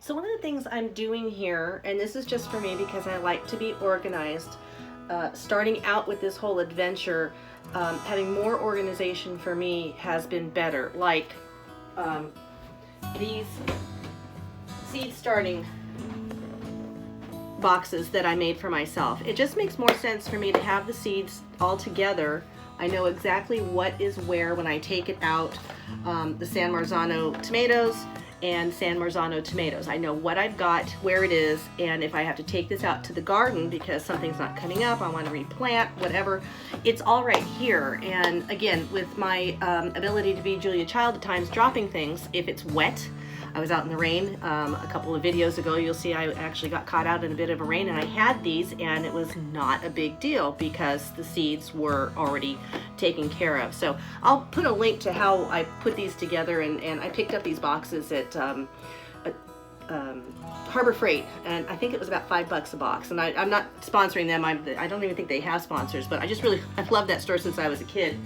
So one of the things I'm doing here, and this is just for me because I like to be organized, starting out with this whole adventure, having more organization for me has been better. Like these seed starting boxes that I made for myself. It just makes more sense for me to have the seeds all together. I know exactly what is where when I take it out. The San Marzano tomatoes and San Marzano tomatoes. I know what I've got, where it is, and if I have to take this out to the garden because something's not coming up, I want to replant, whatever, it's all right here. And again, with my ability to be Julia Child at times, dropping things, if it's wet, I was out in the rain a couple of videos ago. You'll see I actually got caught out in a bit of a rain, and I had these, and it was not a big deal because the seeds were already taken care of. So I'll put a link to how I put these together, and I picked up these boxes at Harbor Freight, and I think it was about $5 a box. And I'm not sponsoring them. I don't even think they have sponsors, but I've loved that store since I was a kid.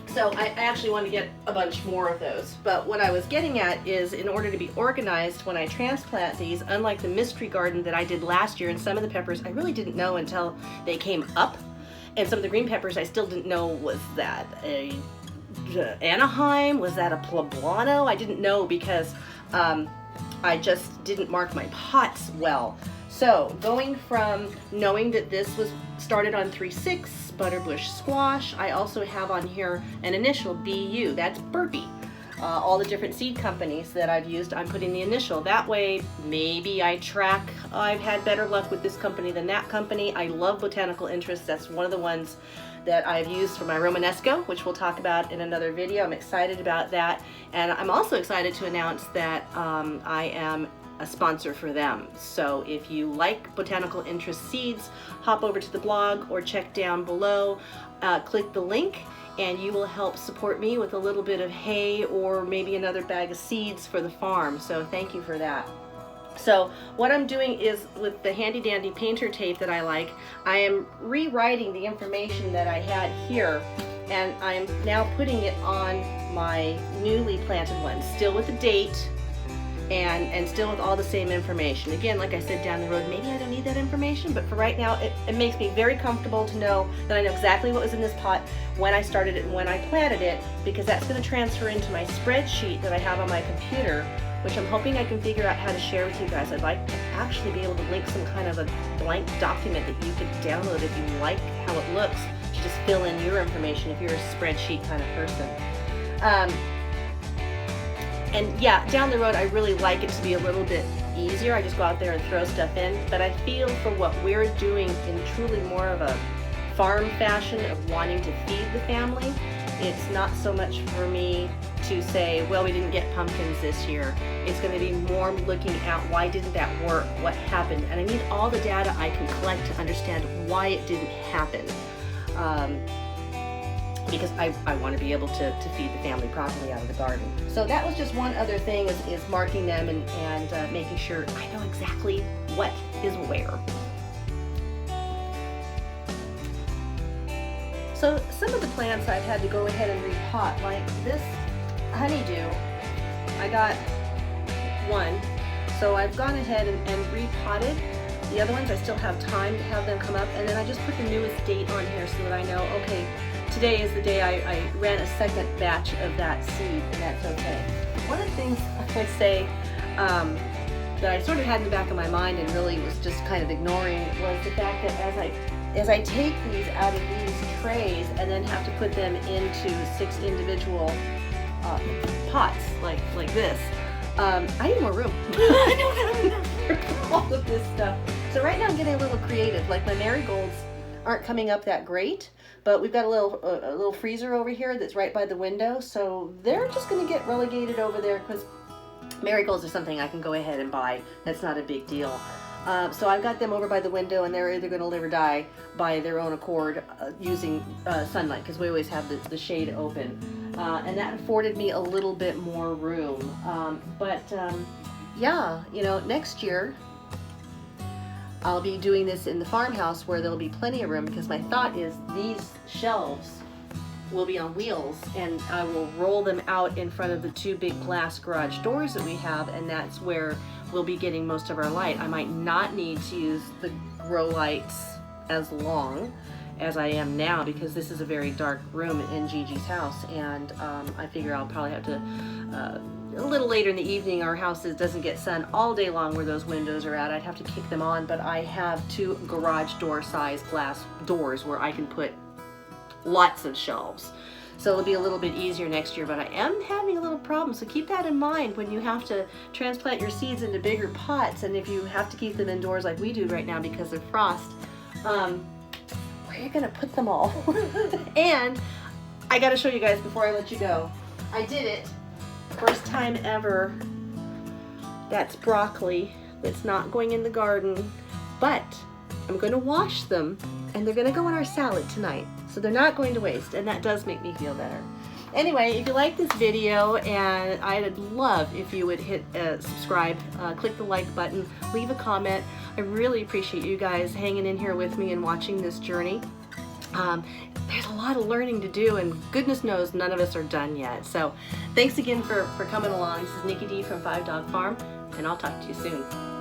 So I actually want to get a bunch more of those. But what I was getting at is, in order to be organized when I transplant these, unlike the mystery garden that I did last year, and some of the peppers I really didn't know until they came up. And some of the green peppers I still didn't know, was that a Anaheim? Was that a Poblano? I didn't know because I just didn't mark my pots well. So going from knowing that this was started on 3-6, butterbush squash, I also have on here an initial BU, that's Burpee. All the different seed companies that I've used, I'm putting the initial. That way, maybe I track, I've had better luck with this company than that company. I love Botanical Interests. That's one of the ones that I've used for my Romanesco, which we'll talk about in another video. I'm excited about that. And I'm also excited to announce that I am a sponsor for them. So if you like Botanical Interest Seeds, hop over to the blog or check down below, click the link, and you will help support me with a little bit of hay or maybe another bag of seeds for the farm. So thank you for that. So what I'm doing is, with the handy dandy painter tape that I like, I am rewriting the information that I had here, and I'm now putting it on my newly planted ones, still with the date, and still with all the same information. Again, like I said, down the road, maybe I don't need that information, but for right now, it makes me very comfortable to know that I know exactly what was in this pot when I started it and when I planted it, because that's going to transfer into my spreadsheet that I have on my computer, which I'm hoping I can figure out how to share with you guys. I'd like to actually be able to link some kind of a blank document that you could download if you like how it looks, to just fill in your information if you're a spreadsheet kind of person. And yeah, down the road, I really like it to be a little bit easier. I just go out there and throw stuff in. But I feel for what we're doing in truly more of a farm fashion of wanting to feed the family, it's not so much for me to say, well, we didn't get pumpkins this year. It's going to be more looking at, why didn't that work? What happened? And I need all the data I can collect to understand why it didn't happen. Because I want to be able to feed the family properly out of the garden. So that was just one other thing, is marking them and making sure I know exactly what is where. So some of the plants I've had to go ahead and repot, like this honeydew, I got one. So I've gone ahead and repotted. The other ones I still have time to have them come up, and then I just put the newest date on here so that I know, okay, today is the day I ran a second batch of that seed, and that's okay. One of the things I say that I sort of had in the back of my mind and really was just kind of ignoring was the fact that as I take these out of these trays and then have to put them into 6 individual pots like this, I need more room. I don't have enough for all of this stuff. So right now I'm getting a little creative. Like my marigolds aren't coming up that great, but we've got a little freezer over here that's right by the window, so they're just going to get relegated over there, because marigolds are something I can go ahead and buy. That's not a big deal. So I've got them over by the window, and they're either going to live or die by their own accord using sunlight, because we always have the shade open. And that afforded me a little bit more room. Yeah, you know, next year I'll be doing this in the farmhouse where there'll be plenty of room, because my thought is these shelves will be on wheels, and I will roll them out in front of the two big glass garage doors that we have, and that's where we'll be getting most of our light. I might not need to use the grow lights as long as I am now, because this is a very dark room in Gigi's house, and I figure I'll probably have to a little later in the evening. Our house doesn't get sun all day long where those windows are at. I'd have to kick them on, but I have two garage door size glass doors where I can put lots of shelves. So it'll be a little bit easier next year, but I am having a little problem. So keep that in mind when you have to transplant your seeds into bigger pots, and if you have to keep them indoors like we do right now because of frost, where are you gonna put them all? And I gotta show you guys before I let you go. I did it. First time ever. That's broccoli that's not going in the garden, but I'm going to wash them, and they're going to go in our salad tonight, so they're not going to waste, and that does make me feel better. Anyway, if you like this video, and I'd love if you would hit subscribe, click the like button, leave a comment. I really appreciate you guys hanging in here with me and watching this journey. There's a lot of learning to do, and goodness knows none of us are done yet. So thanks again for coming along. This is Nikki D from 5 Dog Farm, and I'll talk to you soon.